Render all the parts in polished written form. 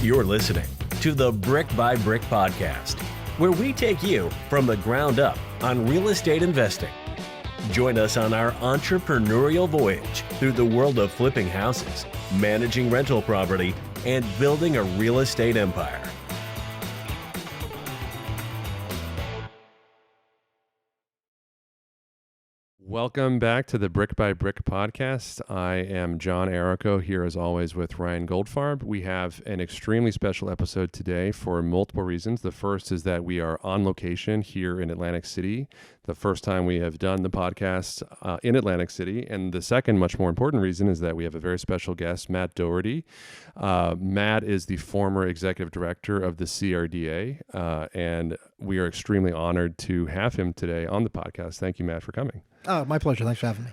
You're listening to the Brick by Brick podcast, where we take you from the ground up on real estate investing. Join us on our entrepreneurial voyage through the world of flipping houses, managing rental property, and building a real estate empire. Welcome back to the Brick by Brick podcast. I am John Arrico here as always with Ryan Goldfarb. We have an extremely special episode today for multiple reasons. The first is that we are on location here in Atlantic City, the first time we have done the podcast in Atlantic City. And the second, much more important reason is that we have a very special guest, Matt Doherty. Matt is the former executive director of the CRDA, and we are extremely honored to have him today on the podcast. Thank you, Matt, for coming. Oh, my pleasure. Thanks for having me.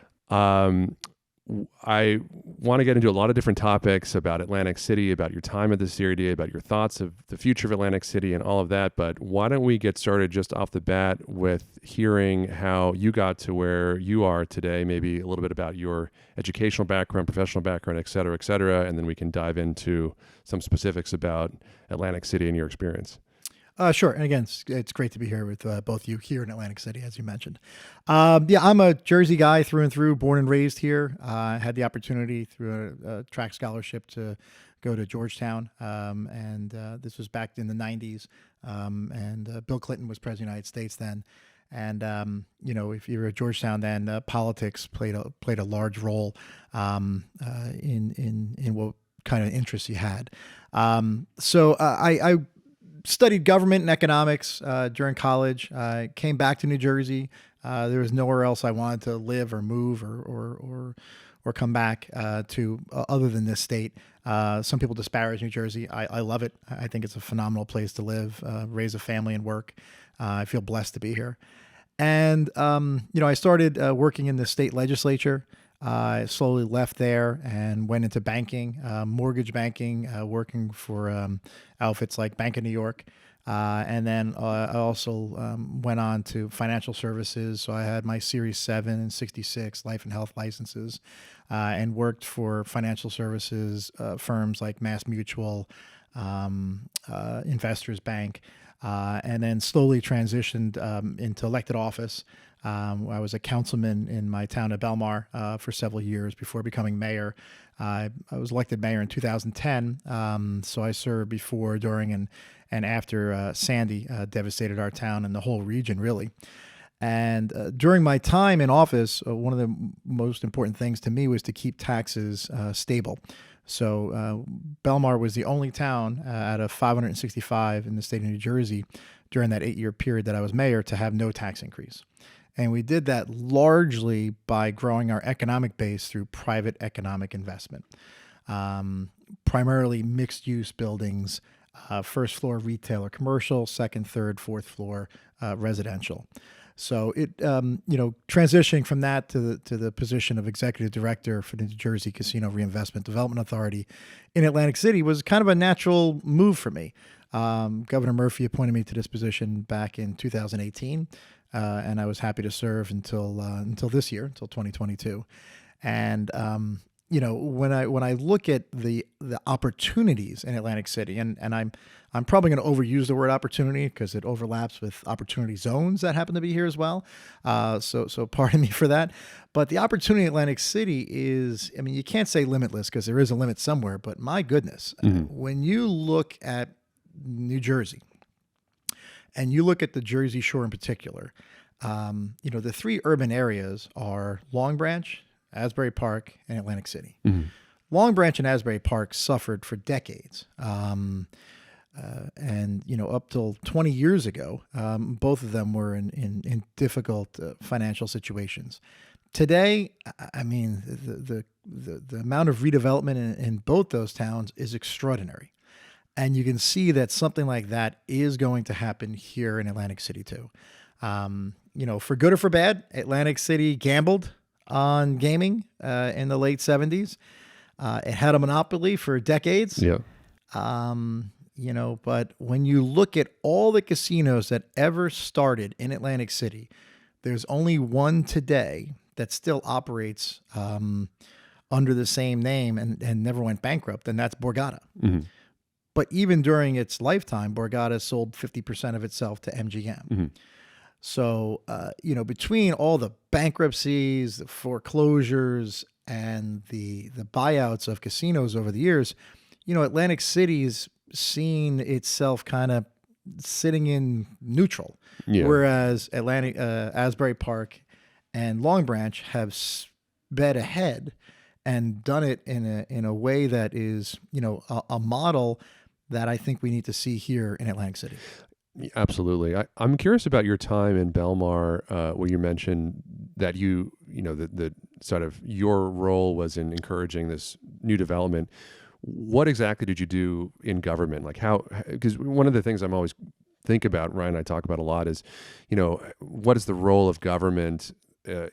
I want to get into a lot of different topics about Atlantic City, about your time at the CRDA, about your thoughts of the future of Atlantic City and all of that. But why don't we get started just off the bat with hearing how you got to where you are today, maybe a little bit about your educational background, professional background, et cetera, and then we can dive into some specifics about Atlantic City and your experience. Sure. And again, it's great to be here with both you here in Atlantic City, as you mentioned. I'm a Jersey guy through and through, born and raised here. I had the opportunity through a track scholarship to go to Georgetown. And this was back in the 90s. And Bill Clinton was president of the United States then. And, if you were at Georgetown, then politics played a large role in what kind of interests you had. So I studied government and economics during college. I came back to New Jersey. There was nowhere else I wanted to live or move or come back to other than this state. Some people disparage New Jersey. I love it. I think it's a phenomenal place to live, raise a family and work. I feel blessed to be here. And, I started working in the state legislature. I slowly left there and went into banking, mortgage banking, working for outfits like Bank of New York. And then I also went on to financial services. So I had my Series 7 and 66 life and health licenses and worked for financial services firms like Mass Mutual, Investors Bank, and then slowly transitioned into elected office. I was a councilman in my town of Belmar for several years before becoming mayor. I was elected mayor in 2010, so I served before, during, and after Sandy devastated our town and the whole region, really. And during my time in office, one of the most important things to me was to keep taxes stable. So Belmar was the only town out of 565 in the state of New Jersey during that 8-year period that I was mayor to have no tax increase. And we did that largely by growing our economic base through private economic investment, primarily mixed use buildings, first floor retail or commercial, second, third, fourth floor residential. So it, transitioning from that to the position of executive director for the New Jersey Casino Reinvestment Development Authority in Atlantic City was kind of a natural move for me. Governor Murphy appointed me to this position back in 2018. And I was happy to serve until this year, until 2022. And when I look at the opportunities in Atlantic City, and I'm probably going to overuse the word opportunity because it overlaps with opportunity zones that happen to be here as well. So pardon me for that. But the opportunity in Atlantic City is, you can't say limitless because there is a limit somewhere. But my goodness, when you look at New Jersey, and you look at the Jersey Shore in particular, the three urban areas are Long Branch, Asbury Park, and Atlantic City. Mm-hmm. Long Branch and Asbury Park suffered for decades. And up till 20 years ago, both of them were in difficult financial situations. Today, the amount of redevelopment in both those towns is extraordinary. And you can see that something like that is going to happen here in Atlantic City too. For good or for bad, Atlantic City gambled on gaming in the late 70s. It had a monopoly for decades. Yeah. But when you look at all the casinos that ever started in Atlantic City, there's only one today that still operates under the same name and never went bankrupt, and that's Borgata. Mm-hmm. But even during its lifetime, Borgata sold 50% of itself to MGM. Mm-hmm. So, between all the bankruptcies, the foreclosures, and the buyouts of casinos over the years, Atlantic City's seen itself kind of sitting in neutral, whereas Asbury Park and Long Branch have sped ahead and done it in a way that is, a model that I think we need to see here in Atlantic City. Absolutely. I'm curious about your time in Belmar, where you mentioned that the sort of your role was in encouraging this new development. What exactly did you do in government? Like because one of the things I'm always think about, Ryan and I talk about a lot is, what is the role of government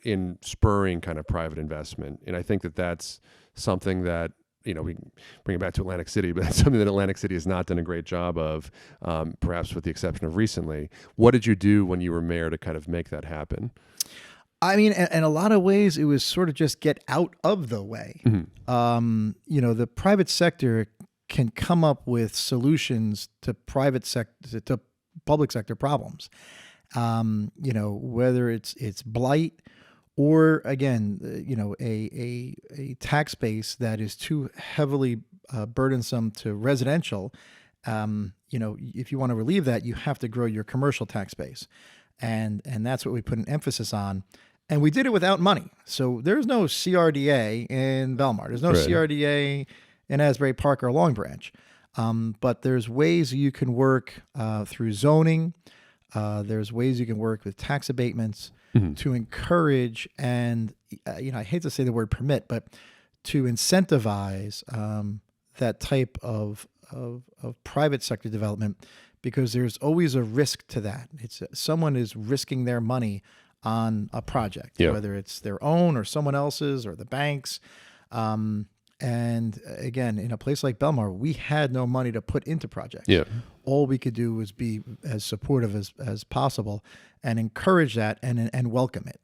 in spurring kind of private investment? And I think that that's something that, we can bring it back to Atlantic City, but that's something that Atlantic City has not done a great job of, perhaps with the exception of recently. What did you do when you were mayor to kind of make that happen? I mean, in a lot of ways, it was sort of just get out of the way. Mm-hmm. The private sector can come up with solutions to to public sector problems. Whether it's blight, or again, a tax base that is too heavily burdensome to residential. If you want to relieve that, you have to grow your commercial tax base, and that's what we put an emphasis on. And we did it without money. So there's no CRDA in Belmar. There's no CRDA in Asbury Park or Long Branch. But there's ways you can work through zoning. There's ways you can work with tax abatements. Mm-hmm. To encourage and, I hate to say the word permit, but to incentivize that type of private sector development, because there's always a risk to that. Someone is risking their money on a project, whether it's their own or someone else's or the bank's. And again, in a place like Belmar, we had no money to put into projects. Yeah. All we could do was be as supportive as possible and encourage that and welcome it.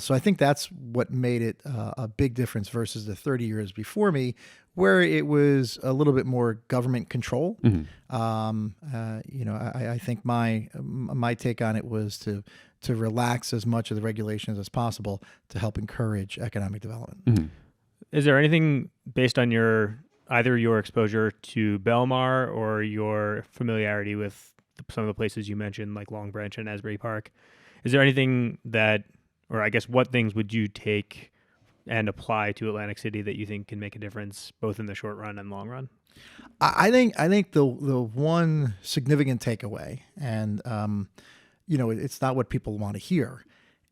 So I think that's what made it a big difference versus the 30 years before me, where it was a little bit more government control. Mm-hmm. I think my take on it was to relax as much of the regulations as possible to help encourage economic development. Mm-hmm. Is there anything based on either your exposure to Belmar or your familiarity with some of the places you mentioned, like Long Branch and Asbury Park? Is there anything or I guess what things would you take and apply to Atlantic City that you think can make a difference both in the short run and long run? I think the one significant takeaway, and it's not what people want to hear,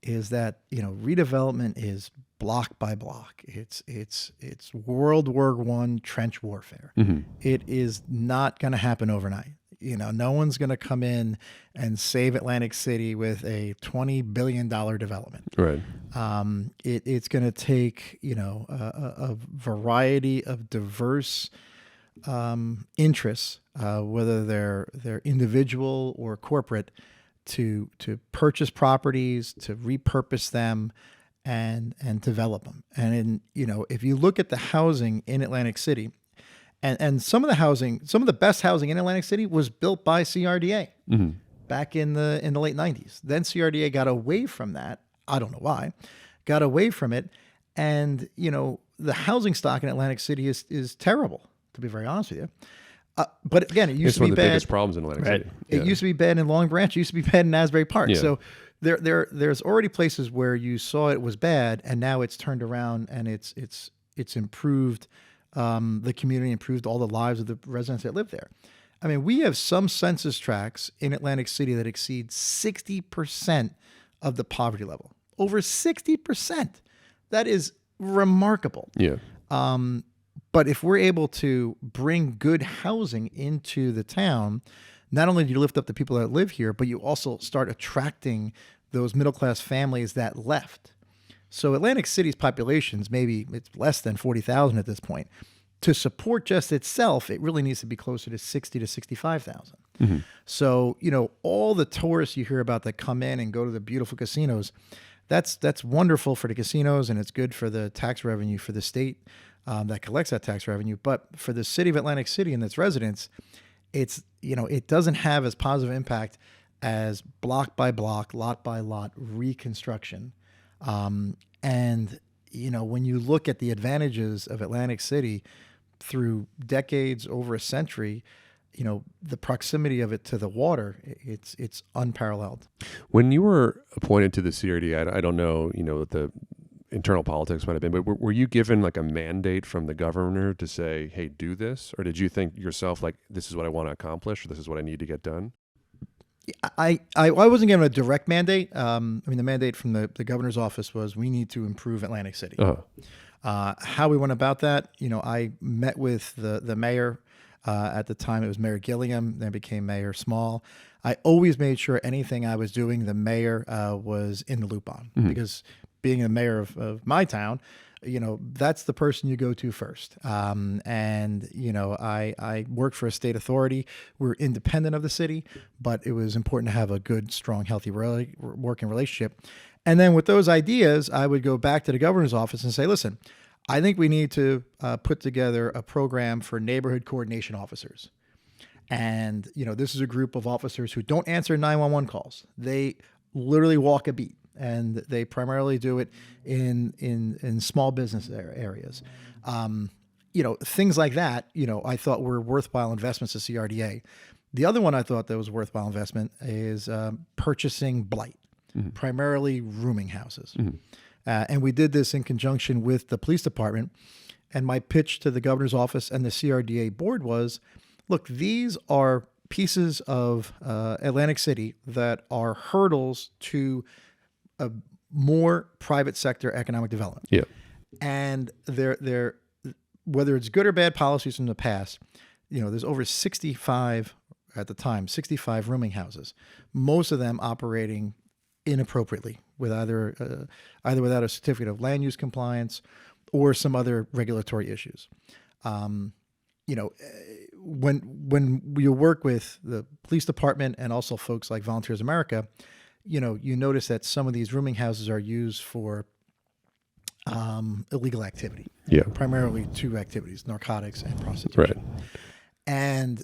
is that redevelopment is block by block. It's World War I trench warfare. Mm-hmm. It is not going to happen overnight. No one's going to come in and save Atlantic City with a $20 billion development. Right. It's going to take a variety of diverse interests, whether they're individual or corporate, to purchase properties, to repurpose them, and develop them. And if you look at the housing in Atlantic City, and some of the best housing in Atlantic City was built by CRDA mm-hmm. back in the late 90s. Then CRDA got away from that. I don't know why. Got away from it, and the housing stock in Atlantic City is terrible, to be very honest with you. But again, it used to be bad. It's one of the biggest problems in Atlantic City. It used to be bad in Long Branch. It used to be bad in Asbury Park. Yeah. So there's already places where you saw it was bad, and now it's turned around and it's improved the community, improved all the lives of the residents that live there. I mean, we have some census tracts in Atlantic City that exceed 60% of the poverty level. Over 60%. That is remarkable. Yeah. But if we're able to bring good housing into the town, not only do you lift up the people that live here, but you also start attracting those middle-class families that left. So Atlantic City's populations, maybe it's less than 40,000 at this point. To support just itself, it really needs to be closer to 60 to 65,000. Mm-hmm. So, all the tourists you hear about that come in and go to the beautiful casinos, that's wonderful for the casinos, and it's good for the tax revenue for the state. that collects that tax revenue. But for the city of Atlantic City and its residents, it's, it doesn't have as positive impact as block by block, lot by lot reconstruction. And, when you look at the advantages of Atlantic City through decades, over a century, the proximity of it to the water, it's unparalleled. When you were appointed to the CRDA, I don't know, what the internal politics might have been, but were you given like a mandate from the governor to say, hey, do this? Or did you think yourself like, this is what I want to accomplish, or this is what I need to get done? I wasn't given a direct mandate. The mandate from the governor's office was we need to improve Atlantic City. How we went about that, I met with the mayor. At the time, it was Mayor Gilliam, then became Mayor Small. I always made sure anything I was doing, the mayor was in the loop on, because being the mayor of my town, that's the person you go to first. I work for a state authority. We're independent of the city, but it was important to have a good, strong, healthy working relationship. And then with those ideas, I would go back to the governor's office and say, listen, I think we need to put together a program for neighborhood coordination officers. And, this is a group of officers who don't answer 911 calls. They literally walk a beat, and they primarily do it in small business areas. Things like that, I thought were worthwhile investments to CRDA. The other one I thought that was a worthwhile investment is purchasing blight, primarily rooming houses. And we did this in conjunction with the police department. And my pitch to the governor's office and the CRDA board was, look, these are pieces of Atlantic City that are hurdles to a more private sector economic development. Yeah. And they're whether it's good or bad policies from the past, there's over 65 at the time, 65 rooming houses, most of them operating inappropriately with either without a certificate of land use compliance or some other regulatory issues. When you work with the police department and also folks like Volunteers America, you notice that some of these rooming houses are used for illegal activity. Yeah. Primarily two activities, narcotics and prostitution. Right. And,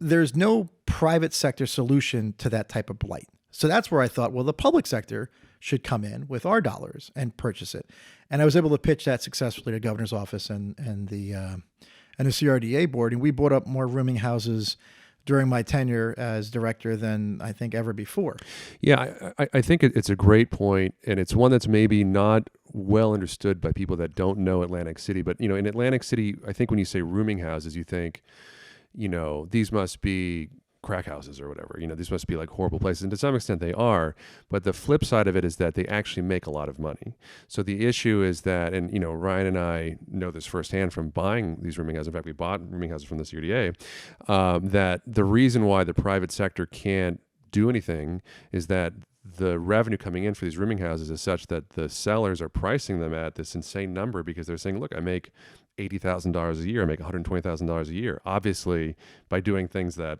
there's no private sector solution to that type of blight. So that's where I thought, well, the public sector should come in with our dollars and purchase it. And I was able to pitch that successfully to the governor's office and the CRDA board. And we bought up more rooming houses during my tenure as director than I think ever before. Yeah, I think it's a great point, and it's one that's maybe not well understood by people that don't know Atlantic City. But, in Atlantic City, I think when you say rooming houses, you think, these must be crack houses or whatever. These must be like horrible places. And to some extent they are. But the flip side of it is that they actually make a lot of money. So the issue is that, and, Ryan and I know this firsthand from buying these rooming houses. In fact, we bought rooming houses from the CRDA, that the reason why the private sector can't do anything is that the revenue coming in for these rooming houses is such that the sellers are pricing them at this insane number because they're saying, look, I make $80,000 a year, I make $120,000 a year. Obviously, by doing things that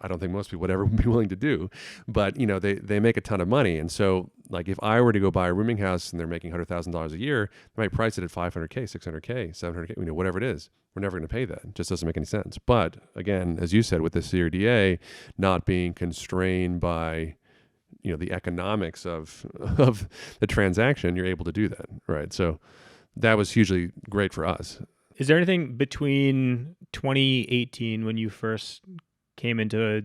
I don't think most people would ever be willing to do, but they make a ton of money. And so like if I were to go buy a rooming house and they're making $100,000 a year, they might price it at $500K, $600K, $700K, whatever it is. We're never going to pay that. It just doesn't make any sense. But again, as you said, with the CRDA not being constrained by the economics of the transaction, you're able to do that, right? So that was hugely great for us. Is there anything between 2018 when you first came into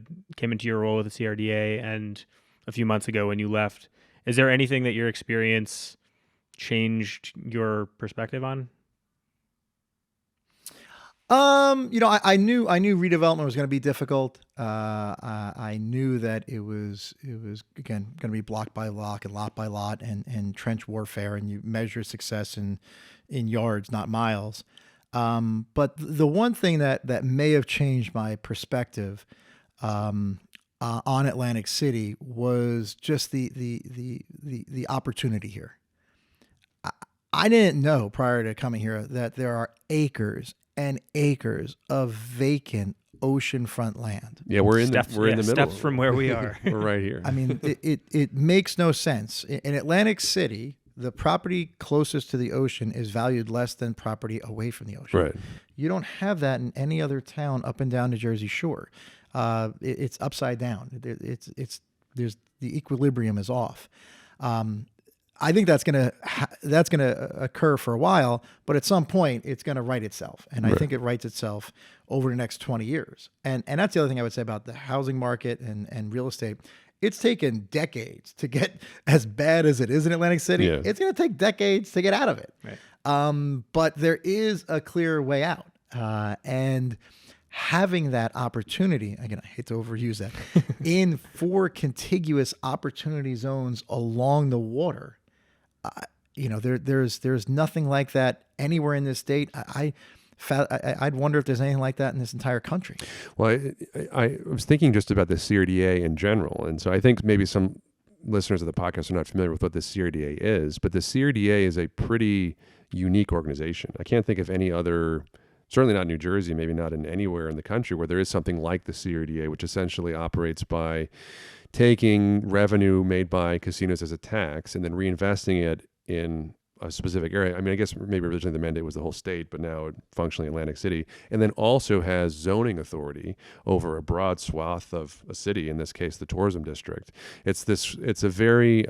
your role with the CRDA and a few months ago when you left? Is there anything that your experience changed your perspective on? I knew redevelopment was going to be difficult. I knew that it was again going to be block by block and lot by lot and trench warfare, and you measure success in yards, not miles. But the one thing that may have changed my perspective on Atlantic City was just the opportunity here. I didn't know prior to coming here that there are acres and acres of vacant oceanfront land. Yeah, we're in the middle. Steps from where we are. We're right here. I mean, it makes no sense. In Atlantic City, the property closest to the ocean is valued less than property away from the ocean. Right. You don't have that in any other town up and down the Jersey Shore. It's upside down. There's the equilibrium is off. I think that's gonna occur for a while, but at some point it's gonna right itself, and I think it rights itself over the next 20 years. And that's the other thing I would say about the housing market and real estate. It's taken decades to get as bad as it is in Atlantic City. Yeah. It's gonna take decades to get out of it. Right. But there is a clear way out, and having that opportunity, again, I hate to overuse that, in 4 contiguous opportunity zones along the water. There's nothing like that anywhere in this state. I'd wonder if there's anything like that in this entire country. Well, I was thinking just about the CRDA in general. And so I think maybe some listeners of the podcast are not familiar with what the CRDA is, but the CRDA is a pretty unique organization. I can't think of any other, certainly not New Jersey, maybe not in anywhere in the country where there is something like the CRDA, which essentially operates by taking revenue made by casinos as a tax and then reinvesting it in a specific area. I mean, I guess maybe originally the mandate was the whole state, but now functionally Atlantic City, and then also has zoning authority over a broad swath of a city, in this case, the tourism district. It's a very,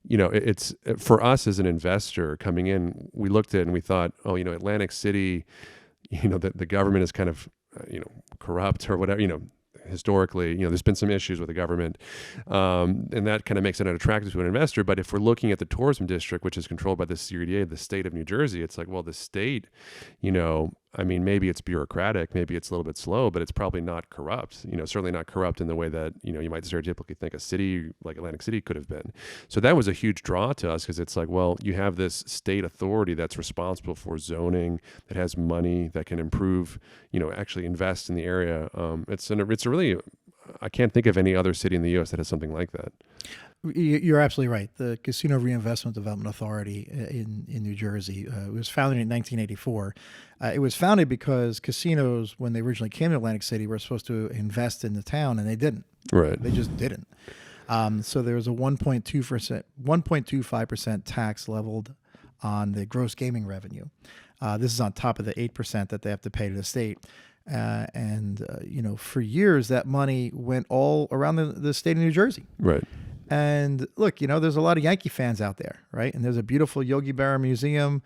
it's for us as an investor coming in, we looked at it and we thought, Atlantic City, the government is kind of, corrupt or whatever, historically, there's been some issues with the government, and that kind of makes it unattractive to an investor. But if we're looking at the tourism district, which is controlled by the CRDA, the state of New Jersey, it's like, well, the state, maybe it's bureaucratic, maybe it's a little bit slow, but it's probably not corrupt, certainly not corrupt in the way that, you might stereotypically think a city like Atlantic City could have been. So that was a huge draw to us, because it's like, well, you have this state authority that's responsible for zoning, that has money, that can improve, actually invest in the area. It's a really, I can't think of any other city in the U.S. that has something like that. You're absolutely right. The Casino Reinvestment Development Authority in New Jersey was founded in 1984. It was founded because casinos, when they originally came to Atlantic City, were supposed to invest in the town, and they didn't. Right. They just didn't. So there was a 1.25% tax leveled on the gross gaming revenue. This is on top of the 8% that they have to pay to the state. For years, that money went all around the state of New Jersey. Right. And look, there's a lot of Yankee fans out there, right? And there's a beautiful Yogi Berra Museum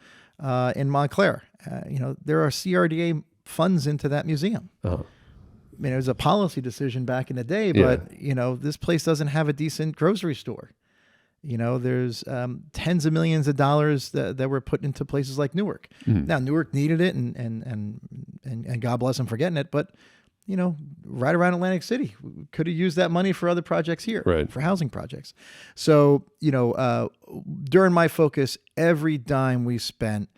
in Montclair. There are CRDA funds into that museum. Uh-huh. I mean, it was a policy decision back in the day, but, this place doesn't have a decent grocery store. There's tens of millions of dollars that were put into places like Newark. Mm-hmm. Now, Newark needed it, and God bless them for getting it, but right around Atlantic City, could have used that money for other projects here, right, for housing projects. So, during my focus, every dime we spent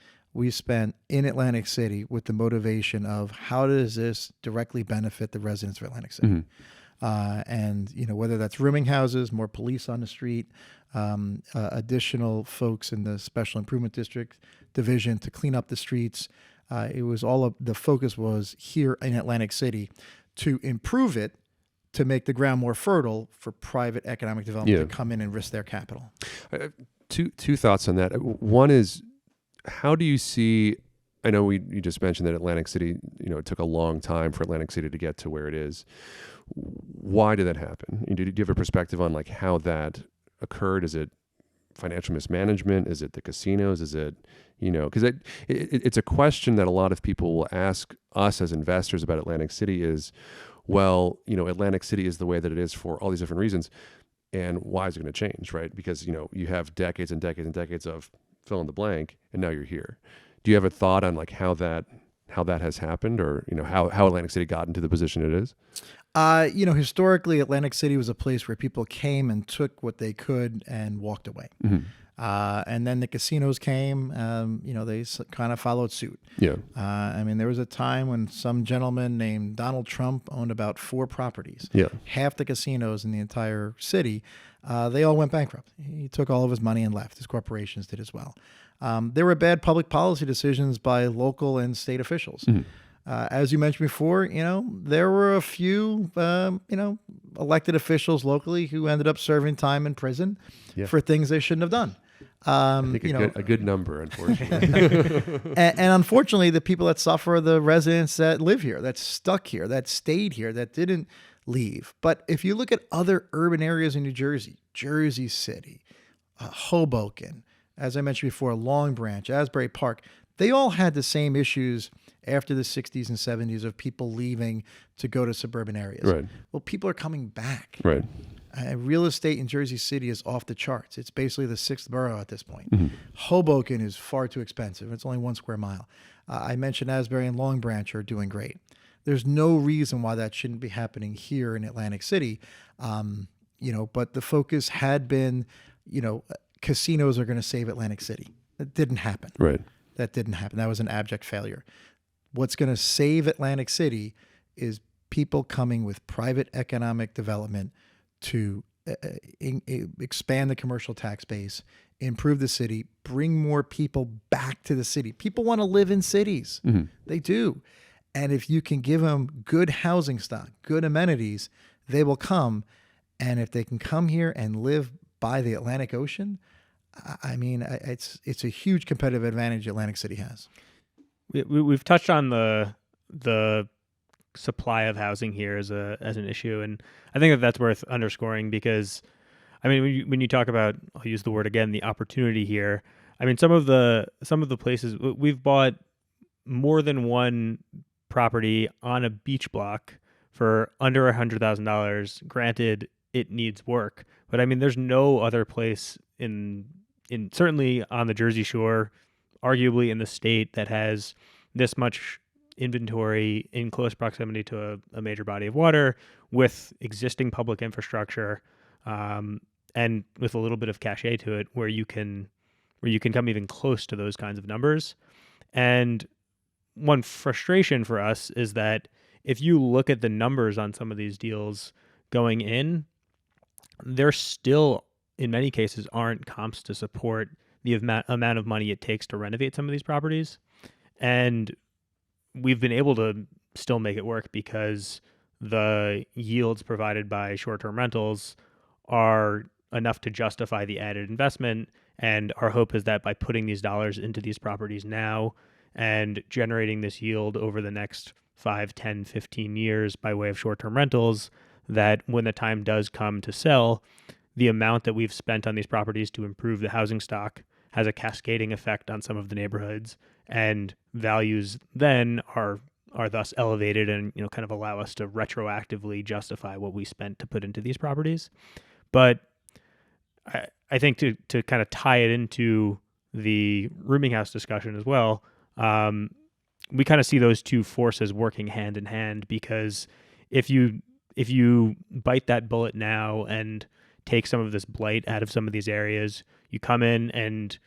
in Atlantic City with the motivation of how does this directly benefit the residents of Atlantic City? Mm-hmm. Whether that's rooming houses, more police on the street, additional folks in the Special Improvement District division to clean up the streets. It was the focus was here in Atlantic City to improve it, to make the ground more fertile for private economic development to come in and risk their capital. Two thoughts on that. One is, how do you see, I know you just mentioned that Atlantic City, it took a long time for Atlantic City to get to where it is. Why did that happen? Do you have a perspective on like how that occurred? Is it financial mismanagement? Is it the casinos? Is it, because it's a question that a lot of people will ask us as investors about Atlantic City is, well, Atlantic City is the way that it is for all these different reasons. And why is it going to change, right? Because, you have decades and decades and decades of fill in the blank, and now you're here. Do you have a thought on like how that has happened, or, how Atlantic City got into the position it is? Historically, Atlantic City was a place where people came and took what they could and walked away. Mm-hmm. And then the casinos came, they kind of followed suit. Yeah. There was a time when some gentleman named Donald Trump owned about 4 properties. Yeah. Half the casinos in the entire city, they all went bankrupt. He took all of his money and left. His corporations did as well. There were bad public policy decisions by local and state officials. Mm-hmm. As you mentioned before, there were a few, elected officials locally who ended up serving time in prison for things they shouldn't have done. I think a good number, unfortunately. And unfortunately, the people that suffer are the residents that live here, that stuck here, that stayed here, that didn't leave. But if you look at other urban areas in New Jersey, Jersey City, Hoboken, as I mentioned before, Long Branch, Asbury Park, they all had the same issues after the 60s and 70s of people leaving to go to suburban areas. Right. Well, people are coming back. Right. Real estate in Jersey City is off the charts. It's basically the sixth borough at this point. Hoboken is far too expensive. It's only 1 square mile. I mentioned Asbury and Long Branch are doing great. There's no reason why that shouldn't be happening here in Atlantic City. But the focus had been, casinos are going to save Atlantic City. That didn't happen. Right. That didn't happen. That was an abject failure. What's going to save Atlantic City is people coming with private economic development to expand the commercial tax base, improve the city, bring more people back to the city. People want to live in cities. They do. And if you can give them good housing stock, good amenities, they will come. And if they can come here and live by the Atlantic Ocean, I mean, it's a huge competitive advantage Atlantic City has. We've touched on the supply of housing here as an issue, and I think that's worth underscoring because, I mean, when you talk about, I'll use the word again, the opportunity here. I mean, some of the places we've bought more than one property on a beach block for under $100,000. Granted, it needs work, but I mean, there's no other place in certainly on the Jersey Shore, arguably in the state, that has this much inventory in close proximity to a major body of water with existing public infrastructure, and with a little bit of cachet to it, where you can come even close to those kinds of numbers. And one frustration for us is that if you look at the numbers on some of these deals going in, they're still, in many cases, aren't comps to support the amount of money it takes to renovate some of these properties. And we've been able to still make it work because the yields provided by short-term rentals are enough to justify the added investment. And our hope is that by putting these dollars into these properties now and generating this yield over the next 5, 10, 15 years by way of short-term rentals, that when the time does come to sell, the amount that we've spent on these properties to improve the housing stock has a cascading effect on some of the neighborhoods, and values then are thus elevated and, kind of allow us to retroactively justify what we spent to put into these properties. But I think to kind of tie it into the rooming house discussion as well, we kind of see those two forces working hand in hand, because if you bite that bullet now and take some of this blight out of some of these areas, you come in and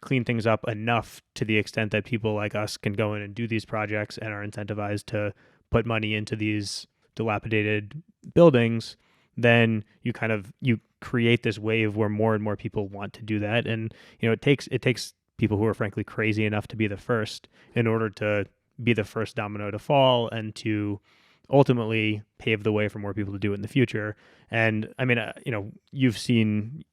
clean things up enough to the extent that people like us can go in and do these projects and are incentivized to put money into these dilapidated buildings, then you create this wave where more and more people want to do that. And, it takes people who are frankly crazy enough to be the first in order to be the first domino to fall and to ultimately pave the way for more people to do it in the future. And I mean, you've seen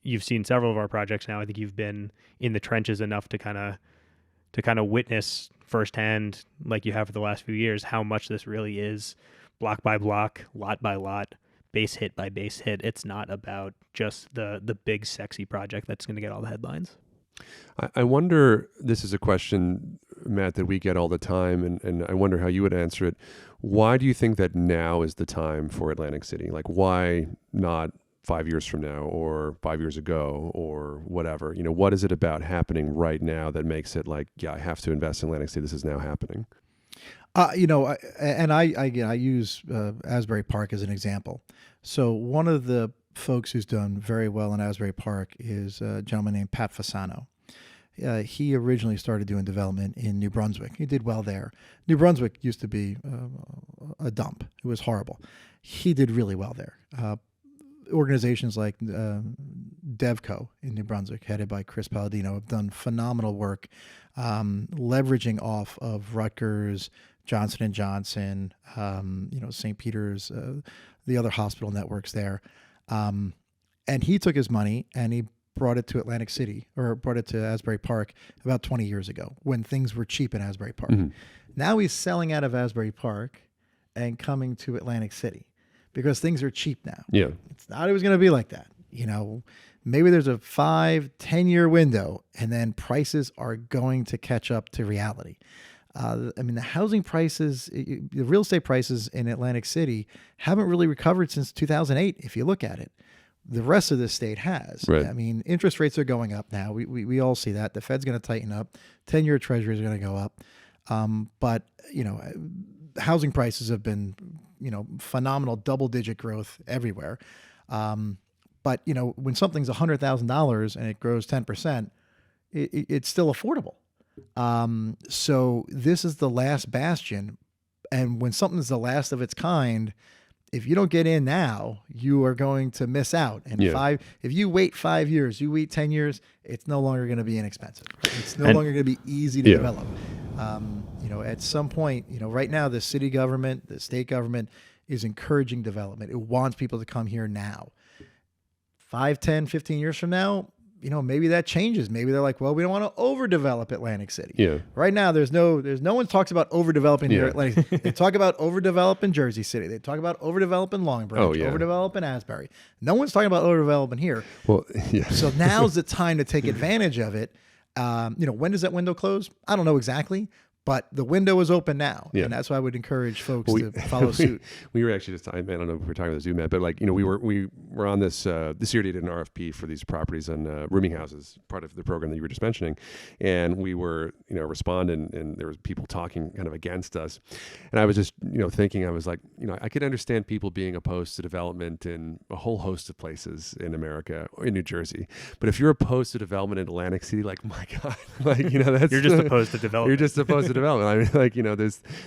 several of our projects now. I think you've been in the trenches enough to kind of witness firsthand, like you have for the last few years, how much this really is block by block, lot by lot, base hit by base hit. It's not about just the big sexy project that's going to get all the headlines. I wonder, this is a question, Matt, that we get all the time, and I wonder how you would answer it. Why do you think that now is the time for Atlantic City? Like, why not 5 years from now or 5 years ago or whatever? What is it about happening right now that makes it like, yeah, I have to invest in Atlantic City. This is now happening. I use Asbury Park as an example. So one of the folks who's done very well in Asbury Park is a gentleman named Pat Fasano. He originally started doing development in New Brunswick. He did well there. New Brunswick used to be a dump. It was horrible. He did really well there. Organizations like DevCo in New Brunswick, headed by Chris Palladino, have done phenomenal work, leveraging off of Rutgers, Johnson & Johnson, St. Peter's, the other hospital networks there. And he took his money and he brought it to Atlantic City or brought it to Asbury Park about 20 years ago when things were cheap in Asbury Park. Now he's selling out of Asbury Park and coming to Atlantic City because things are cheap now. Yeah. It's not always going to be like that. Maybe there's a 5-10 year window and then prices are going to catch up to reality. The housing prices, the real estate prices in Atlantic City haven't really recovered since 2008. If you look at it, the rest of the state has. Right. Interest rates are going up now. We all see that. The Fed's going to tighten up. 10-year Treasury is going to go up. But housing prices have been, phenomenal double-digit growth everywhere. But when something's $100,000 and it grows 10%, it's still affordable. So this is the last bastion. And when something's the last of its kind, if you don't get in now, you are going to miss out. And if you wait 5 years, you wait 10 years, it's no longer going to be inexpensive. It's no longer going to be easy to develop. At some point, right now, the city government, the state government is encouraging development. It wants people to come here now. 5, 10, 15 years from now, maybe that changes. Maybe they're like, well, we don't want to overdevelop Atlantic City. Yeah. Right now, there's no one talks about overdeveloping here. Atlantic. They talk about overdeveloping Jersey City. They talk about overdeveloping Long Branch, overdeveloping Asbury. No one's talking about overdeveloping here. Well, yeah. So now's the time to take advantage of it. When does that window close? I don't know exactly. But the window is open now, and that's why I would encourage folks to follow suit. We were actually I don't know if we're talking about Zoom, but we were on this CRDA did an RFP for these properties on rooming houses, part of the program that you were just mentioning, and we were responding, and there was people talking kind of against us, and I was just thinking, I was like, I could understand people being opposed to development in a whole host of places in America or in New Jersey, but if you're opposed to development in Atlantic City, like my God, that's you're just opposed to development. You're just opposed to development.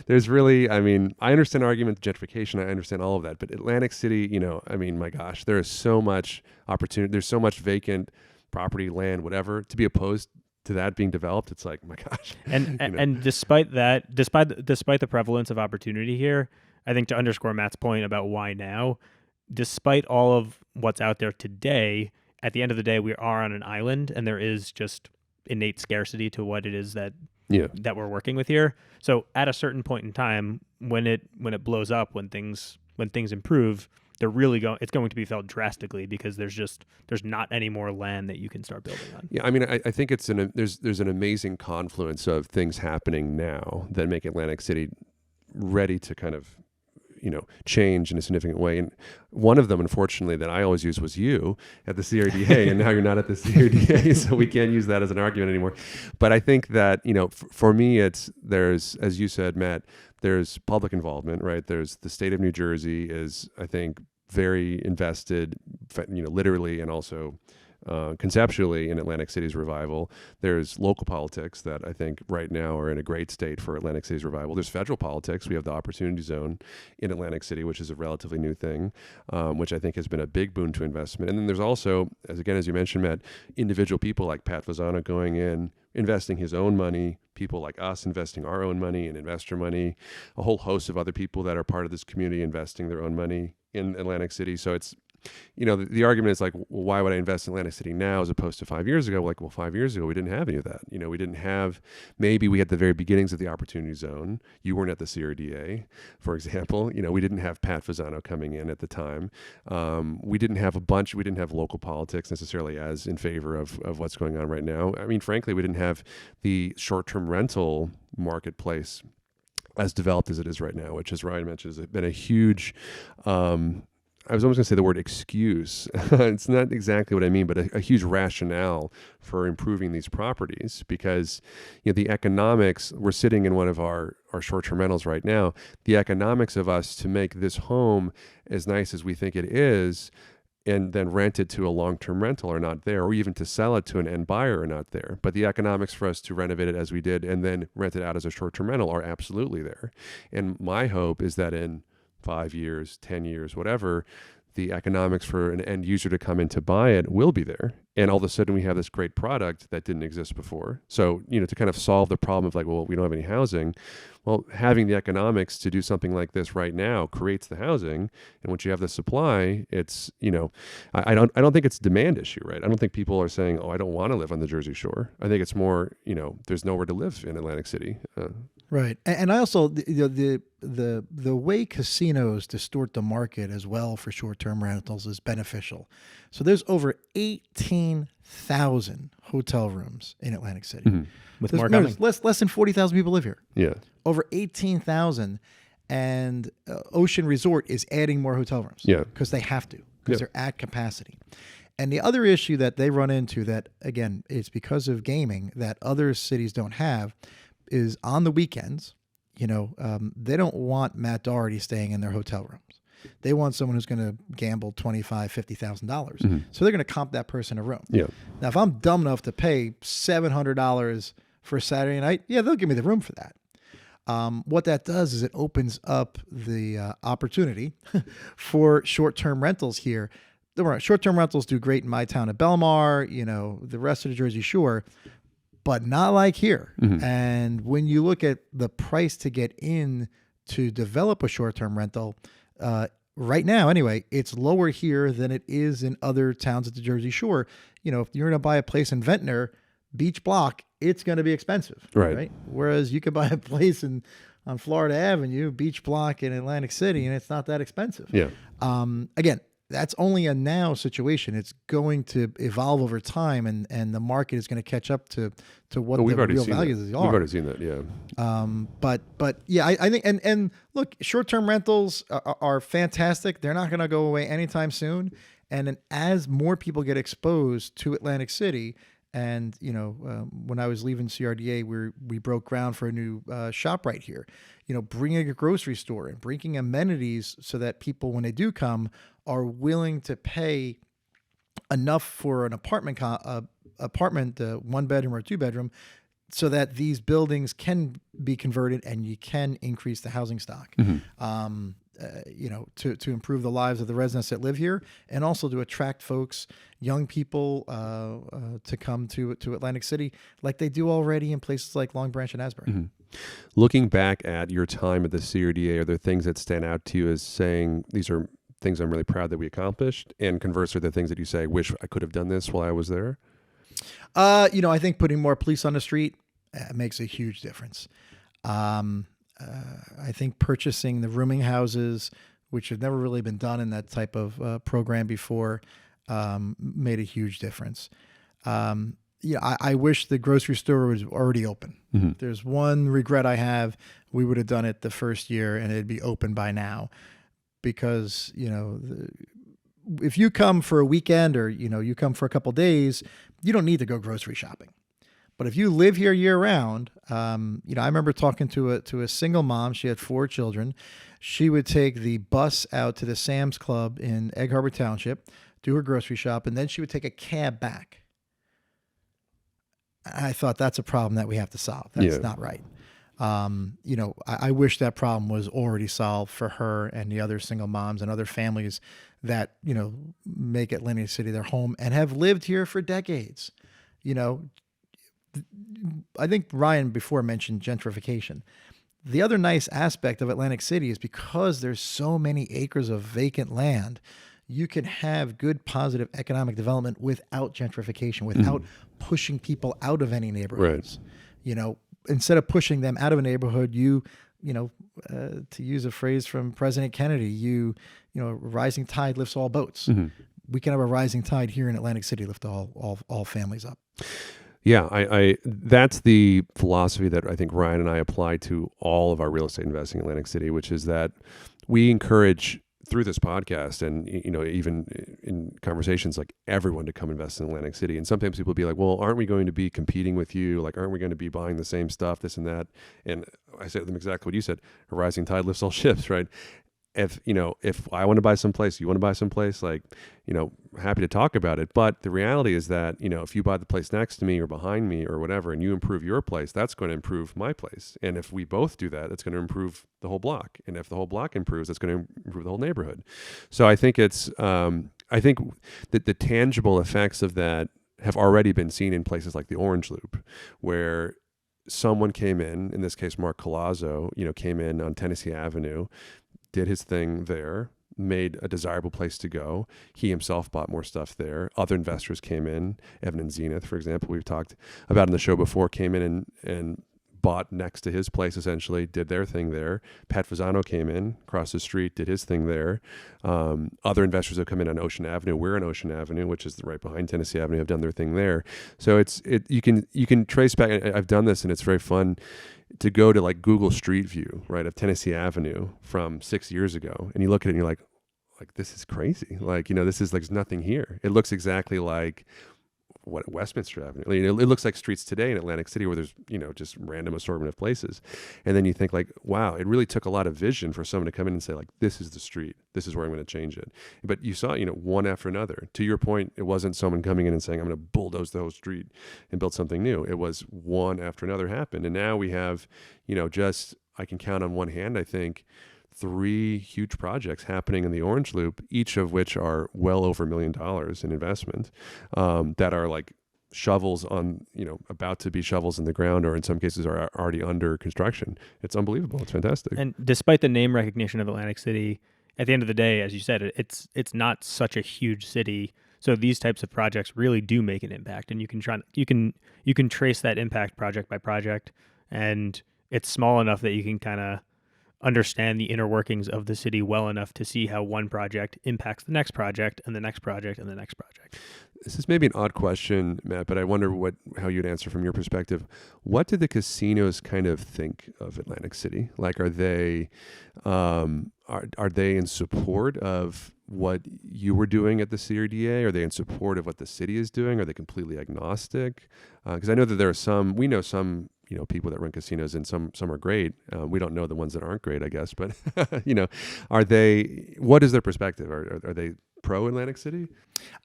There's really, I understand argument gentrification. I understand all of that, but Atlantic City, my gosh, there is so much opportunity. There's so much vacant property, land, whatever, to be opposed to that being developed. It's like, my gosh. And despite that, despite the prevalence of opportunity here, I think to underscore Matt's point about why now, despite all of what's out there today, at the end of the day, we are on an island and there is just innate scarcity to what it is that we're working with here. So at a certain point in time, when it blows up, when things improve, it's going to be felt drastically because there's not any more land that you can start building on. Yeah, I think there's an amazing confluence of things happening now that make Atlantic City ready to kind of change in a significant way. And one of them, unfortunately, that I always use was you at the CRDA, and now you're not at the CRDA, so we can't use that as an argument anymore. But I think that, for me, there's, as you said, Matt, there's public involvement, right? There's the state of New Jersey is, I think, very invested, literally and also conceptually in Atlantic City's revival. There's local politics that I think right now are in a great state for Atlantic City's revival. There's federal politics. We have the Opportunity Zone in Atlantic City, which is a relatively new thing, which I think has been a big boon to investment. And then there's also, as you mentioned, Matt, individual people like Pat Fasano going in, investing his own money, people like us investing our own money and investor money, a whole host of other people that are part of this community investing their own money in Atlantic City. So it's, the argument is like, well, why would I invest in Atlantic City now as opposed to 5 years ago? Like, well, 5 years ago, we didn't have any of that. We didn't have, maybe we had the very beginnings of the Opportunity Zone. You weren't at the CRDA, for example. We didn't have Pat Fasano coming in at the time. We didn't have local politics necessarily as in favor of what's going on right now. Frankly, we didn't have the short-term rental marketplace as developed as it is right now, which, as Ryan mentioned, has been a huge, I was almost going to say the word excuse. It's not exactly what I mean, but a huge rationale for improving these properties because, the economics, we're sitting in one of our short-term rentals right now. The economics of us to make this home as nice as we think it is and then rent it to a long-term rental are not there, or even to sell it to an end buyer are not there. But the economics for us to renovate it as we did and then rent it out as a short-term rental are absolutely there. And my hope is that in 5 years, 10 years, whatever, the economics for an end user to come in to buy it will be there. And all of a sudden we have this great product that didn't exist before. So, to kind of solve the problem of like, well, we don't have any housing. Well, having the economics to do something like this right now creates the housing. And once you have the supply, it's, I don't think it's a demand issue, right? I don't think people are saying, oh, I don't want to live on the Jersey Shore. I think it's more, there's nowhere to live in Atlantic City. Right. And I also, the way casinos distort the market as well for short-term rentals is beneficial. So there's over 18,000 hotel rooms in Atlantic City. Mm-hmm. With more coming. Less than 40,000 people live here. Yeah. Over 18,000. And Ocean Resort is adding more hotel rooms. Yeah. Because they have to, because they're at capacity. And the other issue that they run into that, again, it's because of gaming that other cities don't have is on the weekends, they don't want Matt Doherty staying in their hotel rooms. They want someone who's going to gamble $25,000, $50,000. Mm-hmm. So they're going to comp that person a room. Yeah. Now, if I'm dumb enough to pay $700 for a Saturday night, they'll give me the room for that. What that does is it opens up the opportunity for short-term rentals here. Short-term rentals do great in my town of Belmar, the rest of the Jersey Shore, but not like here. Mm-hmm. And when you look at the price to get in to develop a short-term rental, right now anyway, it's lower here than it is in other towns at the Jersey Shore. If you're going to buy a place in Ventnor, Beach Block, it's going to be expensive. Right. Whereas you could buy a place on Florida Avenue, Beach Block in Atlantic City, and it's not that expensive. Yeah. Again, that's only a now situation. It's going to evolve over time, and the market is going to catch up to what the real values are. We've already seen that, yeah. But yeah, I think and look, short-term rentals are fantastic. They're not going to go away anytime soon. And then as more people get exposed to Atlantic City, and when I was leaving CRDA, we broke ground for a new shop right here. Bringing a grocery store and bringing amenities so that people, when they do come, are willing to pay enough for an apartment, 1 bedroom or 2 bedroom, so that these buildings can be converted and you can increase the housing stock. Mm-hmm. To improve the lives of the residents that live here, and also to attract folks, young people, to come to Atlantic City like they do already in places like Long Branch and Asbury. Mm-hmm. Looking back at your time at the CRDA, are there things that stand out to you as saying these are things I'm really proud that we accomplished, and conversely, the things that you say, I wish I could have done this while I was there? I think putting more police on the street makes a huge difference. I think purchasing the rooming houses, which have never really been done in that type of program before, made a huge difference. I wish the grocery store was already open. Mm-hmm. There's one regret I have. We would have done it the first year and it'd be open by now, because, if you come for a weekend or, you come for a couple days, you don't need to go grocery shopping. But if you live here year round, I remember talking to a single mom. She had 4 children. She would take the bus out to the Sam's Club in Egg Harbor Township, do her grocery shop, and then she would take a cab back. I thought that's a problem that we have to solve. That's not right. I wish that problem was already solved for her and the other single moms and other families that, make Atlantic City their home and have lived here for decades. I think Ryan before mentioned gentrification. The other nice aspect of Atlantic City is because there's so many acres of vacant land, you can have good, positive economic development without gentrification, without pushing people out of any neighborhoods. Right. Instead of pushing them out of a neighborhood, to use a phrase from President Kennedy, rising tide lifts all boats. Mm-hmm. We can have a rising tide here in Atlantic City, lift all families up. Yeah, I that's the philosophy that I think Ryan and I apply to all of our real estate investing in Atlantic City, which is that we encourage through this podcast and, even in conversations, like everyone to come invest in Atlantic City. And sometimes people be like, well, aren't we going to be competing with you? Like, aren't we going to be buying the same stuff, this and that? And I said to them exactly what you said, a rising tide lifts all ships, right? if I want to buy someplace, you want to buy someplace, like, happy to talk about it. But the reality is that, if you buy the place next to me or behind me or whatever, and you improve your place, that's going to improve my place. And if we both do that, it's going to improve the whole block. And if the whole block improves, it's going to improve the whole neighborhood. So I think I think that the tangible effects of that have already been seen in places like the Orange Loop, where someone came in this case, Mark Colazzo, came in on Tennessee Avenue, did his thing there, made a desirable place to go. He himself bought more stuff there. Other investors came in. Evan and Zenith, for example, we've talked about in the show before, came in and bought next to his place, essentially, did their thing there. Pat Fasano came in across the street, did his thing there. Other investors have come in on Ocean Avenue. We're on Ocean Avenue, which is right behind Tennessee Avenue, have done their thing there. So you can trace back. I've done this, and it's very fun to go to like Google Street View, right, of Tennessee Avenue from 6 years ago, and you look at it and you're like this is crazy. Like, this is like, there's nothing here. It looks exactly like what Westminster Avenue. It looks like streets today in Atlantic City where there's, just random assortment of places. And then you think like, wow, it really took a lot of vision for someone to come in and say like, this is the street. This is where I'm going to change it. But you saw, one after another. To your point, it wasn't someone coming in and saying, I'm going to bulldoze the whole street and build something new. It was one after another happened. And now we have, I can count on one hand, I think, 3 huge projects happening in the Orange Loop, each of which are well over $1 million in investment, that are like shovels on, about to be shovels in the ground, or in some cases are already under construction. It's unbelievable. It's fantastic. And despite the name recognition of Atlantic City, at the end of the day, as you said, it's not such a huge city. So these types of projects really do make an impact, and you can trace that impact project by project, and it's small enough that you can kind of understand the inner workings of the city well enough to see how one project impacts the next project and the next project and the next project. This is maybe an odd question, Matt, but I wonder how you'd answer from your perspective. What do the casinos kind of think of Atlantic City? Like, are they in support of what you were doing at the CRDA? Are they in support of what the city is doing? Are they completely agnostic? Because I know that we know some people that run casinos, and some are great. We don't know the ones that aren't great, I guess. But what is their perspective? Are they pro Atlantic City?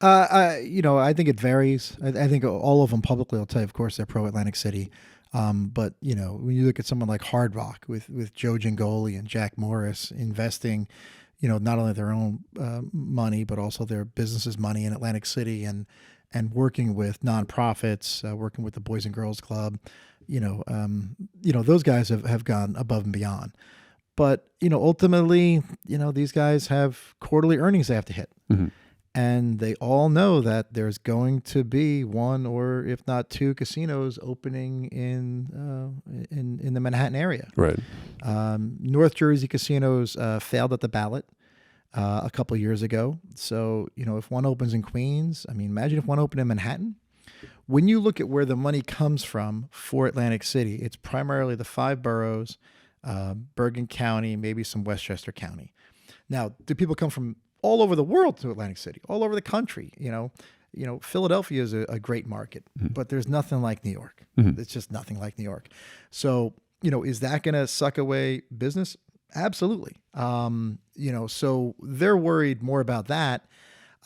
I think it varies. I think all of them publicly will tell you, of course, they're pro Atlantic City. But when you look at someone like Hard Rock with Joe Gingoli and Jack Morris investing, not only their own money, but also their business's money in Atlantic City, and working with nonprofits, working with the Boys and Girls Club, those guys have gone above and beyond. But, ultimately, these guys have quarterly earnings they have to hit. Mm-hmm. And they all know that there's going to be one, or if not 2 casinos opening in the Manhattan area. Right. North Jersey casinos failed at the ballot a couple of years ago. So, if one opens in Queens, imagine if one opened in Manhattan. When you look at where the money comes from for Atlantic City, it's primarily the 5 boroughs, Bergen County, maybe some Westchester County. Now, do people come from all over the world to Atlantic City, all over the country? Philadelphia is a great market, mm-hmm. but there's nothing like New York. Mm-hmm. It's just nothing like New York. So, is that going to suck away business? Absolutely. So they're worried more about that.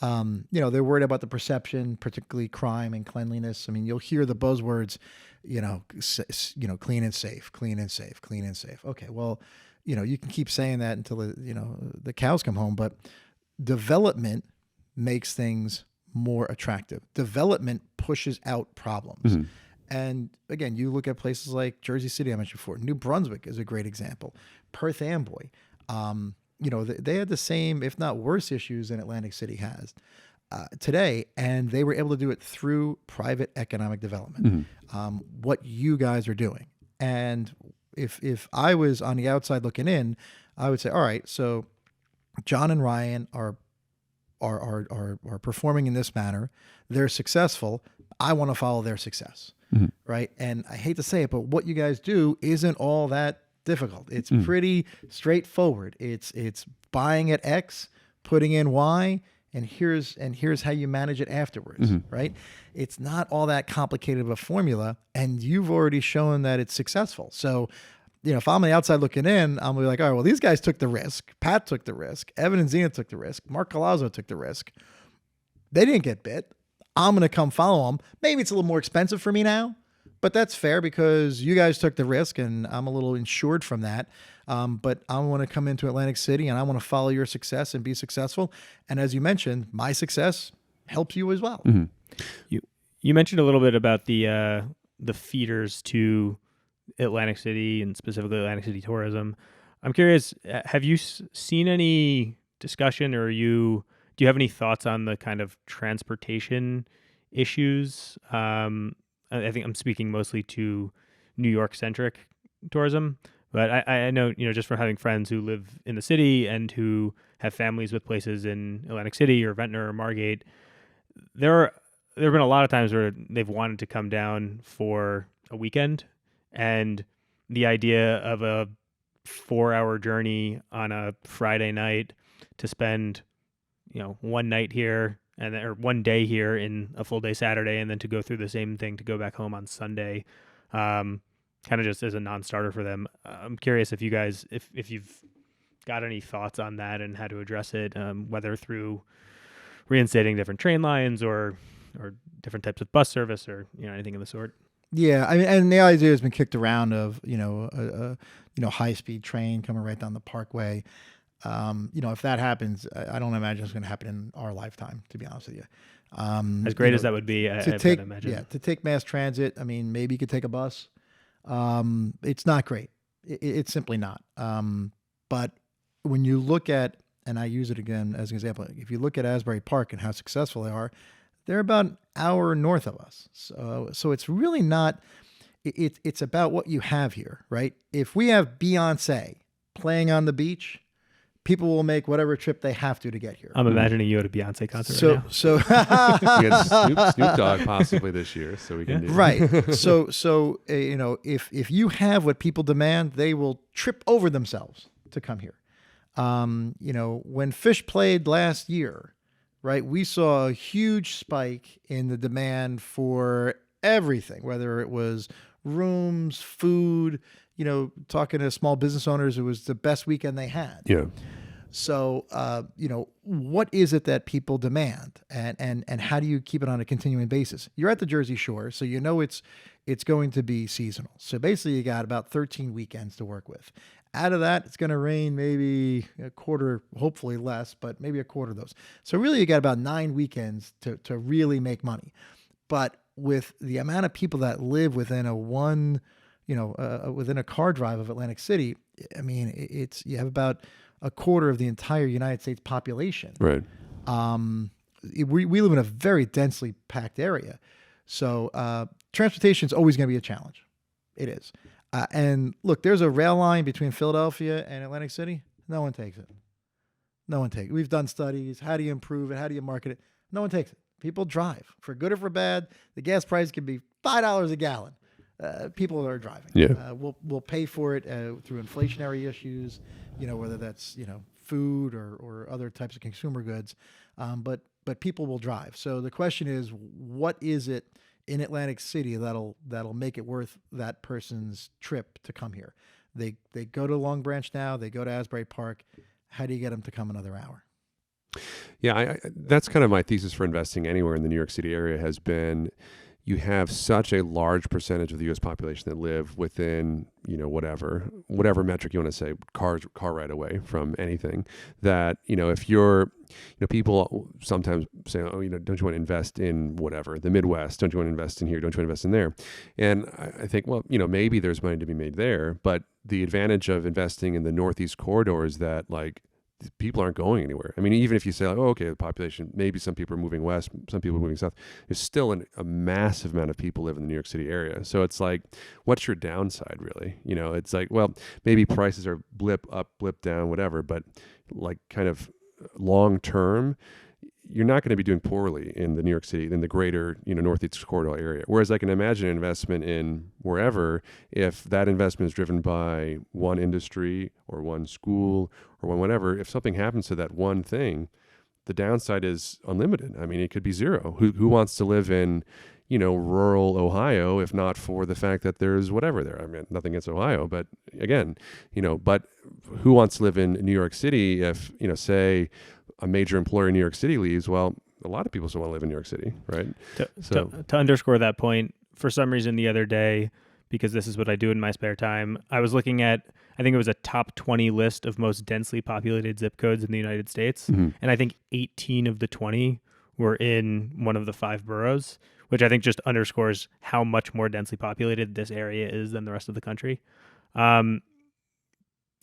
They're worried about the perception, particularly crime and cleanliness. You'll hear the buzzwords, clean and safe, clean and safe, clean and safe. Okay, well, you can keep saying that until the cows come home, but development makes things more attractive. Development pushes out problems. Mm-hmm. And again, you look at places like Jersey City, I mentioned before. New Brunswick is a great example. Perth Amboy. They had the same, if not worse, issues than Atlantic City has today, and they were able to do it through private economic development. Mm-hmm. What you guys are doing, and if I was on the outside looking in, I would say, all right, so John and Ryan are performing in this manner. They're successful. I want to follow their success, mm-hmm. right? And I hate to say it, but what you guys do isn't all that difficult. It's pretty straightforward. It's buying at X, putting in Y, and here's how you manage it afterwards, mm-hmm. right? It's not all that complicated of a formula, and you've already shown that it's successful. So if I'm on the outside looking in, I'm gonna be like, all right, well, these guys took the risk. Pat took the risk. Evan and Zena took the risk. Mark Colazzo took the risk. They didn't get bit. I'm going to come follow them. Maybe it's a little more expensive for me now, but that's fair because you guys took the risk and I'm a little insured from that. But I want to come into Atlantic City and I want to follow your success and be successful. And as you mentioned, my success helps you as well. Mm-hmm. You mentioned a little bit about the feeders to Atlantic City and specifically Atlantic City tourism. I'm curious, have you seen any discussion or do you have any thoughts on the kind of transportation issues? I think I'm speaking mostly to New York-centric tourism, but I know, just from having friends who live in the city and who have families with places in Atlantic City or Ventnor or Margate, there have been a lot of times where they've wanted to come down for a weekend, and the idea of a 4-hour journey on a Friday night to spend one night here or one day here in a full day Saturday, and then to go through the same thing to go back home on Sunday, kind of just as a non-starter for them. I'm curious if you guys, if you've got any thoughts on that and how to address it, whether through reinstating different train lines or different types of bus service or anything of the sort. Yeah, I mean, and the idea has been kicked around of a high-speed train coming right down the Parkway. If that happens, I don't imagine it's going to happen in our lifetime, to be honest with you. As great as that would be, I would imagine. Yeah, to take mass transit, I mean, maybe you could take a bus. It's not great. It's simply not. But when you look at, and I use it again as an example, if you look at Asbury Park and how successful they are, they're about an hour north of us. So it's really not, it's about what you have here, right? If we have Beyonce playing on the beach, people will make whatever trip they have to get here. I'm imagining you at a Beyonce concert right now. So we got Snoop Dogg possibly this year, so we can do right. So if you have what people demand, they will trip over themselves to come here. When Fish played last year, right, we saw a huge spike in the demand for everything, whether it was rooms, food. Talking to small business owners, it was the best weekend they had. Yeah. So, what is it that people demand, and how do you keep it on a continuing basis? You're at the Jersey Shore, so it's going to be seasonal. So basically, you got about 13 weekends to work with. Out of that, it's going to rain maybe a quarter, hopefully less, but maybe a quarter of those. So really, you got about 9 weekends to really make money. But with the amount of people that live within within a car drive of Atlantic City, I mean, you have about a quarter of the entire United States population. Right. We live in a very densely packed area. So transportation is always going to be a challenge. It is. And look, there's a rail line between Philadelphia and Atlantic City. No one takes it. No one takes it. We've done studies. How do you improve it? How do you market it? No one takes it. People drive. For good or for bad, the gas price can be $5 a gallon. People are driving. Yeah. We'll pay for it through inflationary issues, whether that's, food or other types of consumer goods. But people will drive. So the question is, what is it in Atlantic City that'll make it worth that person's trip to come here? They go to Long Branch now, they go to Asbury Park. How do you get them to come another hour? Yeah, that's kind of my thesis for investing anywhere in the New York City area has been, you have such a large percentage of the U.S. population that live within, whatever metric you want to say, car right away from anything, that, if you're, people sometimes say, oh, don't you want to invest in whatever, the Midwest? Don't you want to invest in here? Don't you want to invest in there? And I think, well, maybe there's money to be made there, but the advantage of investing in the Northeast corridor is that, like, people aren't going anywhere. I mean, even if you say, like, oh, okay, the population, maybe some people are moving west, some people are moving south, there's still a massive amount of people live in the New York City area. So it's like, what's your downside, really? It's like, well, maybe prices are blip up, blip down, whatever, but like kind of long term, you're not going to be doing poorly in the New York City, in the greater, Northeast corridor area. Whereas I can imagine an investment in wherever, if that investment is driven by one industry or one school or one whatever, if something happens to that one thing, the downside is unlimited. I mean, it could be zero. Who wants to live in, rural Ohio, if not for the fact that there's whatever there. I mean, nothing against Ohio, but again, but who wants to live in New York City if, say a major employer in New York City leaves? Well, a lot of people still want to live in New York City, right? To underscore that point, for some reason the other day, because this is what I do in my spare time, I was looking at, I think it was a top 20 list of most densely populated zip codes in the United States. Mm-hmm. And I think 18 of the 20 were in one of the 5 boroughs, which I think just underscores how much more densely populated this area is than the rest of the country.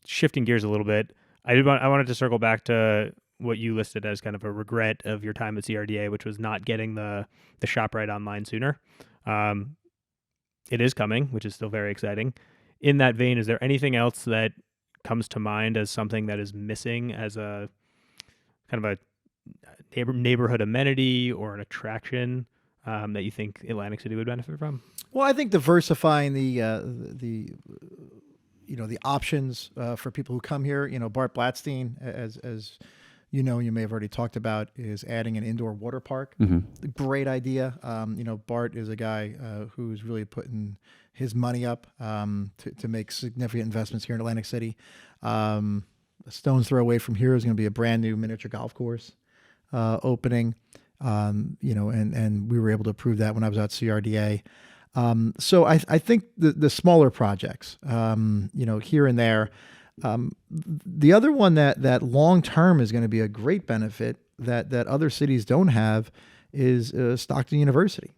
Shifting gears a little bit, I wanted to circle back to what you listed as kind of a regret of your time at CRDA, which was not getting the ShopRite online sooner. It is coming, which is still very exciting. In that vein, is there anything else that comes to mind as something that is missing as a kind of a neighborhood amenity or an attraction that you think Atlantic City would benefit from? Well, I think diversifying the options for people who come here. Bart Blatstein, as you may have already talked about, is adding an indoor water park. Mm-hmm. Great idea. Bart is a guy who's really putting his money up to make significant investments here in Atlantic City. A stone's throw away from here is going to be a brand new miniature golf course opening. And we were able to approve that when I was at CRDA. So I think the smaller projects, here and there. The other one that long term is going to be a great benefit that other cities don't have is Stockton University.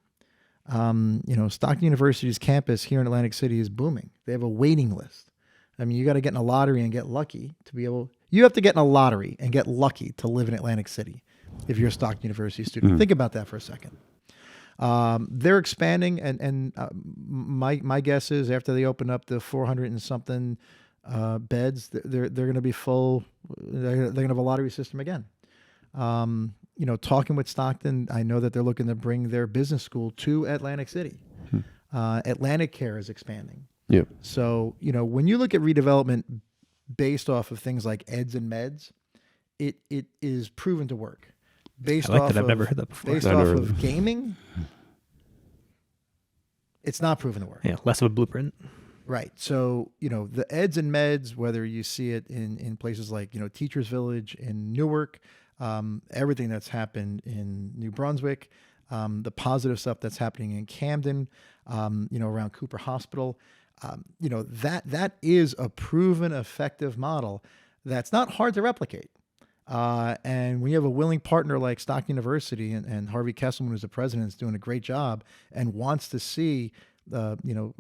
Stockton University's campus here in Atlantic City is booming. They have a waiting list. I mean, you got to get in a lottery and get lucky to be able. You have to get in a lottery and get lucky to live in Atlantic City if you're a Stockton University student. Mm-hmm. Think about that for a second. They're expanding, and my guess is after they open up the 400 and something beds, they're going to be full. They're going to have a lottery system again. Talking with Stockton, I know that they're looking to bring their business school to Atlantic City. Atlantic Care is expanding. Yeah. So, when you look at redevelopment based off of things like eds and meds, it is proven to work. Based I like off that. I've of, never heard that before. Based off of gaming, it's not proven to work. Yeah, less of a blueprint. Right. So, the eds and meds, whether you see it in places like, Teachers Village in Newark, everything that's happened in New Brunswick, the positive stuff that's happening in Camden, around Cooper Hospital, that is a proven effective model that's not hard to replicate. And when you have a willing partner like Stockton University and Harvey Kesselman, who's the president, is doing a great job and wants to see Stockton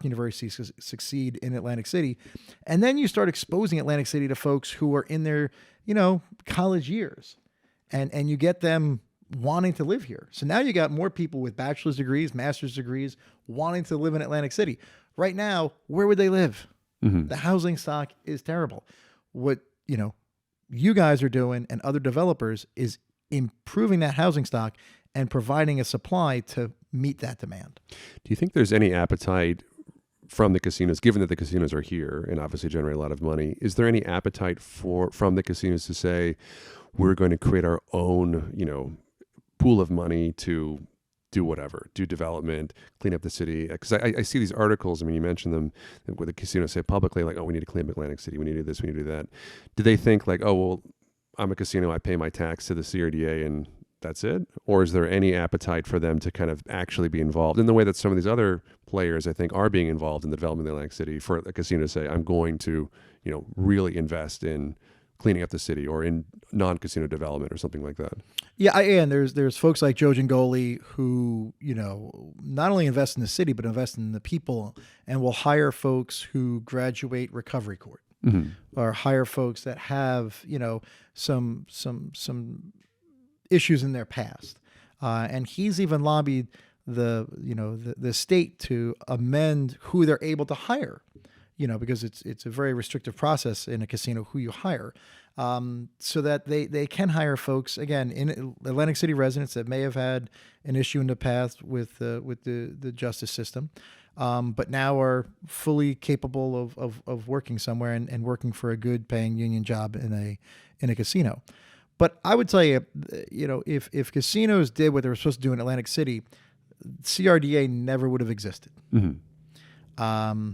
University succeed in Atlantic City. And then you start exposing Atlantic City to folks who are in their, college years, and you get them wanting to live here. So now you got more people with bachelor's degrees, master's degrees, wanting to live in Atlantic City. Right now, where would they live? Mm-hmm. The housing stock is terrible. What, you guys are doing and other developers is improving that housing stock and providing a supply to meet that demand. Do you think there's any appetite from the casinos, given that the casinos are here and obviously generate a lot of money? Is there any appetite from the casinos to say, we're going to create our own, pool of money to do whatever, do development, clean up the city? Because I see these articles, you mentioned them, where the casinos say publicly, like, oh, we need to clean up Atlantic City, we need to do this, we need to do that. Do they think like, oh, well, I'm a casino, I pay my tax to the CRDA and that's it? Or is there any appetite for them to kind of actually be involved in the way that some of these other players, I think, are being involved in the development of Atlantic City, for a casino to say, I'm going to, really invest in cleaning up the city or in non-casino development or something like that? Yeah, and there's folks like Joe Gingoli who, not only invest in the city, but invest in the people and will hire folks who graduate recovery court. Mm-hmm. Or hire folks that have, some issues in their past. And he's even lobbied the state to amend who they're able to hire, because it's a very restrictive process in a casino who you hire, so that they can hire folks, again, in Atlantic City residents that may have had an issue in the past with the justice system, but now are fully capable of working somewhere and working for a good paying union job in a casino. But I would tell you, if casinos did what they were supposed to do in Atlantic City, CRDA never would have existed. Mm-hmm.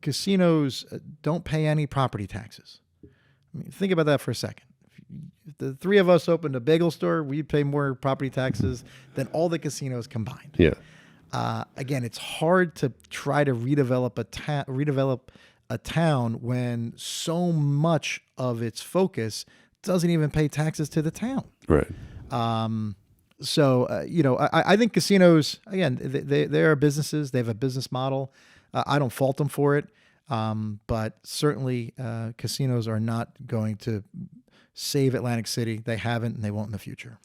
Casinos don't pay any property taxes. I mean, think about that for a second. If the three of us opened a bagel store, we'd pay more property taxes than all the casinos combined. Yeah. Again, it's hard to try to redevelop a town when so much of its focus doesn't even pay taxes to the town. Right. I think casinos, again, they are businesses. They have a business model. I don't fault them for it. But certainly casinos are not going to save Atlantic City. They haven't, and they won't in the future.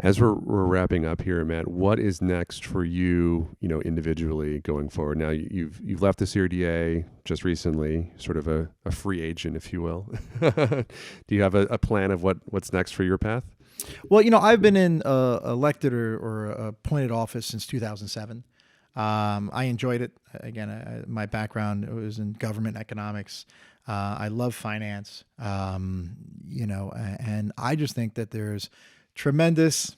As we're wrapping up here, Matt, what is next for you, individually going forward? Now you've left the CRDA just recently, sort of a free agent, if you will. Do you have a plan of what's next for your path? Well, I've been in elected or appointed office since 2007. I enjoyed it. Again, my background was in government economics. I love finance, and I just think that there's tremendous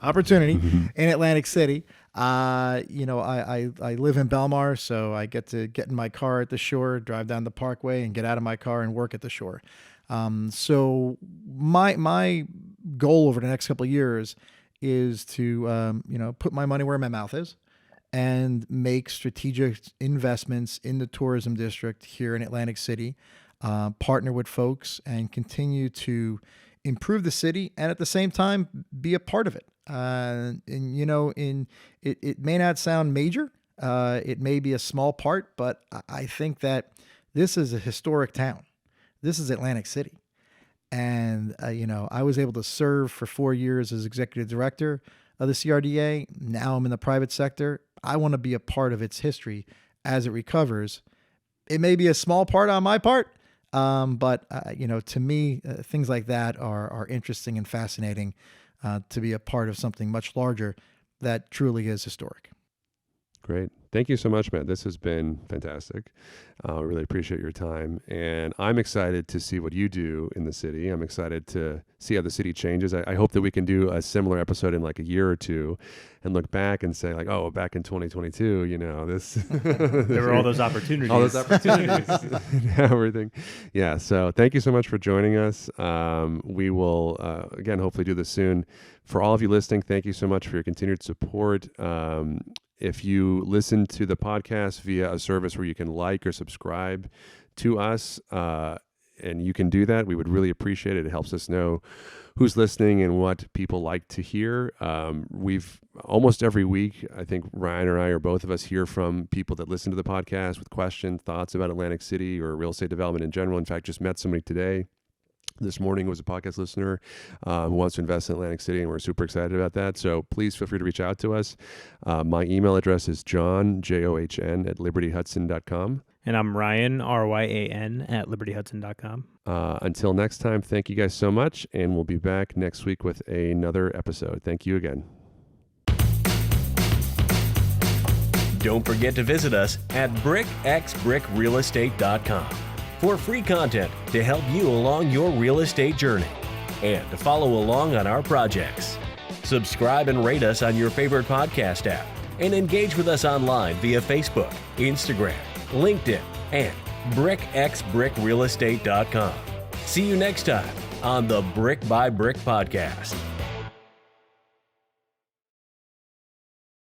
opportunity in Atlantic City. I live in Belmar, so I get to get in my car at the shore, drive down the parkway, and get out of my car and work at the shore. So my goal over the next couple of years is to put my money where my mouth is and make strategic investments in the tourism district here in Atlantic City, partner with folks, and continue to improve the city, and at the same time be a part of it. It may not sound major, it may be a small part, but I think that this is a historic town. This is Atlantic City, and I was able to serve for 4 years as executive director of the CRDA. Now I'm in the private sector. I want to be a part of its history as it recovers. It may be a small part on my part, but to me, things like that are interesting and fascinating, to be a part of something much larger that truly is historic. Great. Thank you so much, Matt. This has been fantastic. I really appreciate your time. And I'm excited to see what you do in the city. I'm excited to see how the city changes. I hope that we can do a similar episode in like a year or two and look back and say like, oh, back in 2022, this. There were all those opportunities. All those opportunities. Everything. Yeah. So thank you so much for joining us. We will, again, hopefully do this soon. For all of you listening, thank you so much for your continued support. If you listen to the podcast via a service where you can like or subscribe to us, and you can do that, we would really appreciate it. It helps us know who's listening and what people like to hear. We've almost every week, I think Ryan or I or both of us hear from people that listen to the podcast with questions, thoughts about Atlantic City or real estate development in general. In fact, just met somebody today. This morning was a podcast listener who wants to invest in Atlantic City, and we're super excited about that. So please feel free to reach out to us. My email address is john, John, at libertyhudson.com. And I'm Ryan, Ryan, at libertyhudson.com. Until next time, thank you guys so much, and we'll be back next week with another episode. Thank you again. Don't forget to visit us at brickxbrickrealestate.com for free content to help you along your real estate journey and to follow along on our projects. Subscribe and rate us on your favorite podcast app and engage with us online via Facebook, Instagram, LinkedIn, and brickxbrickrealestate.com. See you next time on the Brick by Brick Podcast.